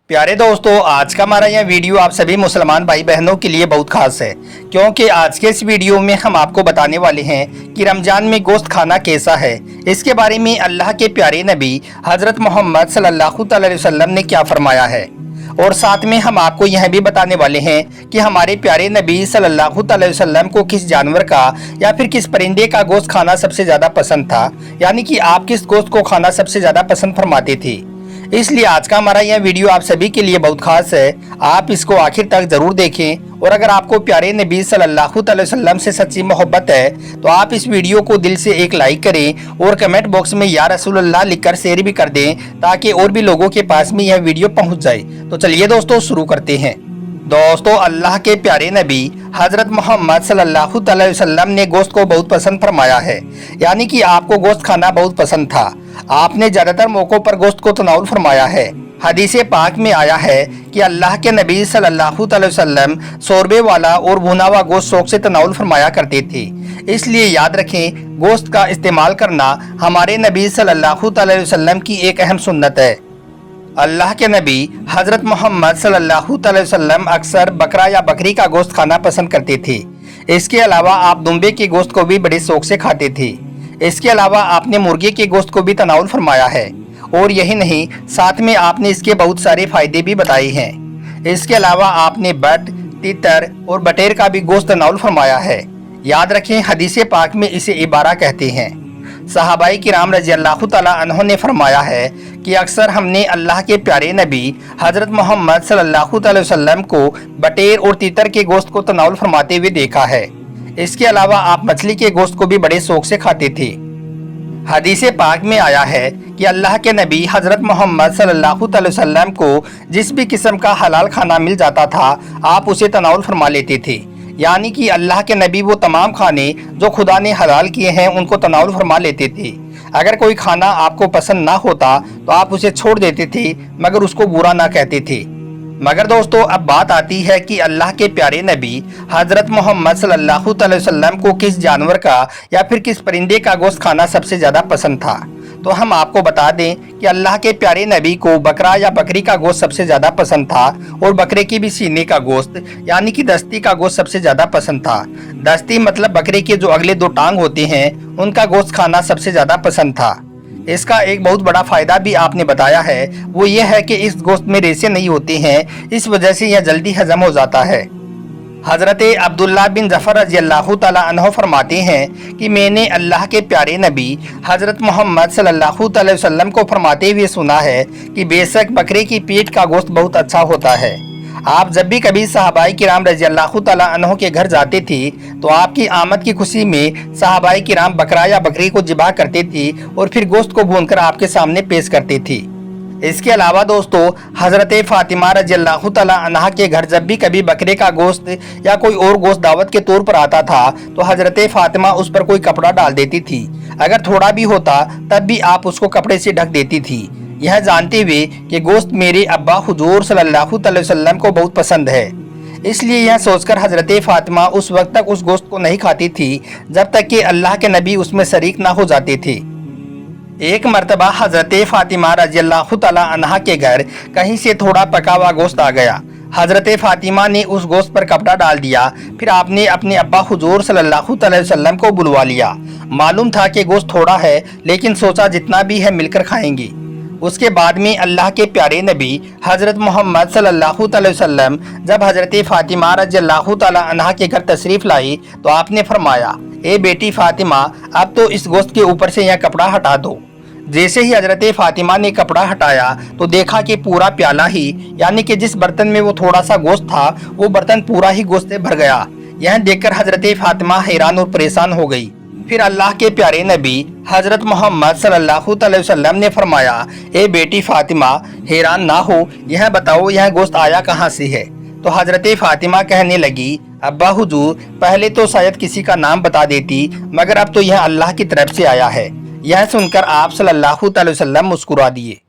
प्यारे दोस्तों, आज का हमारा यह वीडियो आप सभी मुसलमान भाई बहनों के लिए बहुत खास है, क्योंकि आज के इस वीडियो में हम आपको बताने वाले हैं कि रमजान में गोश्त खाना कैसा है। इसके बारे में अल्लाह के प्यारे नबी हजरत मोहम्मद सल्लल्लाहु अलैहि वसल्लम ने क्या फरमाया है, और साथ में हम आपको यह भी बताने वाले हैं कि हमारे प्यारे नबी सल्लल्लाहु अलैहि वसल्लम को किस जानवर का या फिर किस परिंदे का गोश्त खाना सबसे ज़्यादा पसंद था, यानी कि आप किस गोश्त को खाना सबसे ज़्यादा पसंद फरमाते थे। इसलिए आज का हमारा यह वीडियो आप सभी के लिए बहुत खास है, आप इसको आखिर तक जरूर देखें। और अगर आपको प्यारे नबी सल्लल्लाहु अलैहि वसल्लम से सच्ची मोहब्बत है तो आप इस वीडियो को दिल से एक लाइक करें और कमेंट बॉक्स में या रसूलुल्लाह लिखकर शेयर भी कर दें, ताकि और भी लोगों के पास में यह वीडियो पहुंच जाए। तो चलिए दोस्तों शुरू करते हैं। दोस्तों, अल्लाह के प्यारे नबी हजरत मोहम्मद सल्लल्लाहु अलैहि वसल्लम ने गोश्त को बहुत पसंद फरमाया है, यानी कि आपको गोश्त खाना बहुत पसंद था। आपने ज्यादातर मौकों पर गोश्त को तनाउल फरमाया है। हदीस पाक में आया है कि अल्लाह के नबी सल्लल्लाहु अलैहि वसल्लम शोरबे वाला और भुना हुआ गोश्त शौक से तनाउल फरमाया करते थे। इसलिए याद रखें, गोश्त का इस्तेमाल करना हमारे नबी सल्लल्लाहु अलैहि वसल्लम की एक अहम सुन्नत है। अल्लाह के नबी हजरत मोहम्मद सल्लल्लाहु अलैहि वसल्लम अक्सर बकरा या बकरी का गोश्त खाना पसंद करते थे। इसके अलावा आप दुम्बे के गोश्त को भी बड़े शौक से खाते थे। इसके अलावा आपने मुर्गे के गोश्त को भी तनाउल फरमाया है, और यही नहीं, साथ में आपने इसके बहुत सारे फायदे भी बताए हैं। इसके अलावा आपने बट, तीतर और बटेर का भी गोश्त तनाउल फरमाया है। याद रखें, हदीस पाक में इसे इबारा कहते हैं। सहाबाई किराम रज़ियल्लाहु तआला अन्हों ने फरमाया है कि अक्सर हमने अल्लाह के प्यारे नबी हजरत मोहम्मद सल्लल्लाहु अलैहि वसल्लम को बटेर और तीतर के गोश्त को तनाउल फरमाते हुए देखा है। इसके अलावा आप मछली के गोश्त को भी बड़े शौक से खाते थे। हदीस पाक में आया है कि अल्लाह के नबी हजरत मोहम्मद सल्लल्लाहु अलैहि वसल्लम को जिस भी किस्म का हलाल खाना मिल जाता था, आप उसे तनाउल फरमा लेते थे। यानी कि अल्लाह के नबी वो तमाम खाने जो खुदा ने हलाल किए हैं उनको तनाउल फरमा लेते थे। अगर कोई खाना आपको पसंद ना होता तो आप उसे छोड़ देते थे, मगर उसको बुरा ना कहते थे। मगर दोस्तों, अब बात आती है कि अल्लाह के प्यारे नबी हजरत मोहम्मद सल्लल्लाहु अलैहि वसल्लम को किस जानवर का या फिर किस परिंदे का गोश्त खाना सबसे ज़्यादा पसंद था। तो हम आपको बता दें कि अल्लाह के प्यारे नबी को बकरा या बकरी का गोश्त सबसे ज़्यादा पसंद था, और बकरे की भी सीने का गोश्त यानी कि दस्ती का गोश्त सबसे ज़्यादा पसंद था। दस्ती मतलब बकरे के जो अगले दो टांग होते हैं उनका गोश्त खाना सबसे ज़्यादा पसंद था। इसका एक बहुत बड़ा फायदा भी आपने बताया है, वो ये है कि इस गोश्त में रेशे नहीं होते हैं, इस वजह से यह जल्दी हजम हो जाता है। हज़रत अब्दुल्ला बिन जफ़र रज़ियल्लाहु तआला अन्हु फरमाते हैं कि मैंने अल्लाह के प्यारे नबी हज़रत मोहम्मद सल्लल्लाहु अलैहि वसल्लम को फरमाते हुए सुना है कि बेशक बकरे की पीठ का गोश्त बहुत अच्छा होता है। आप जब भी कभी सहाबाई किराम रज़ियल्लाहु तआला अन्हु के घर जाते थे तो आपकी आमद की खुशी में सहाबाई किराम बकरा या बकरी को ज़िबा करते थे और फिर गोश्त को भूनकर आपके सामने पेश करते थे। इसके अलावा दोस्तों, हज़रत फ़ातिमा रज़ियल्लाहु तआला अन्हा के घर जब भी कभी बकरे का गोश्त या कोई और गोश्त दावत के तौर पर आता था तो हज़रत फ़ातिमा उस पर कोई कपड़ा डाल देती थी। अगर थोड़ा भी होता तब भी आप उसको कपड़े से ढक देती थी, यह जानते हुए कि गोश्त मेरे अब्बा हुजूर सल्लल्लाहु अलैहि वसल्लम को बहुत पसंद है। इसलिए यह सोचकर हज़रत फ़ातिमा उस वक्त तक उस गोश्त को नहीं खाती थी जब तक कि अल्लाह के नबी उसमें शरीक ना हो जाते थे। एक मर्तबा हज़रत फ़ातिमा रज़ियल्लाहु तआला अन्हा के घर कहीं से थोड़ा पका हुआ गोश्त आ गया। हज़रत फ़ातिमा ने उस गोश्त पर कपड़ा डाल दिया। फिर आपने अपने अब्बा हुजूर सल्लल्लाहु अलैहि वसल्लम को बुलवा लिया। मालूम था कि गोश्त थोड़ा है, लेकिन सोचा जितना भी है मिलकर खाएंगे। उसके बाद में अल्लाह के प्यारे नबी हज़रत मोहम्मद सल्लल्लाहु अलैहि वसल्लम जब हज़रत फ़ातिमा रज़ियल्लाहु तआला अन्हा के घर तशरीफ़ लाई तो आपने फरमाया, ए बेटी फ़ातिमा, अब तो इस गोश्त के ऊपर से यह कपड़ा हटा दो। जैसे ही हज़रत फ़ातिमा ने कपड़ा हटाया तो देखा कि पूरा प्याला ही, यानी कि जिस बर्तन में वो थोड़ा सा गोश्त था वो बर्तन पूरा ही गोश्त से भर गया। यह देखकर हज़रत फ़ातिमा हैरान और परेशान हो गई। फिर अल्लाह के प्यारे नबी हज़रत मोहम्मद सल्लल्लाहु अलैहि वसल्लम ने फरमाया, ए बेटी फ़ातिमा, हैरान ना हो, यह बताओ यह गोश्त आया कहाँ से है। तो हज़रत फ़ातिमा कहने लगी, अब्बा हुजूर, पहले तो शायद किसी का नाम बता देती, मगर अब तो यह अल्लाह की तरफ से आया है। यह सुनकर आप सल्लल्लाहु अलैहि वसल्लम मुस्कुरा दिए।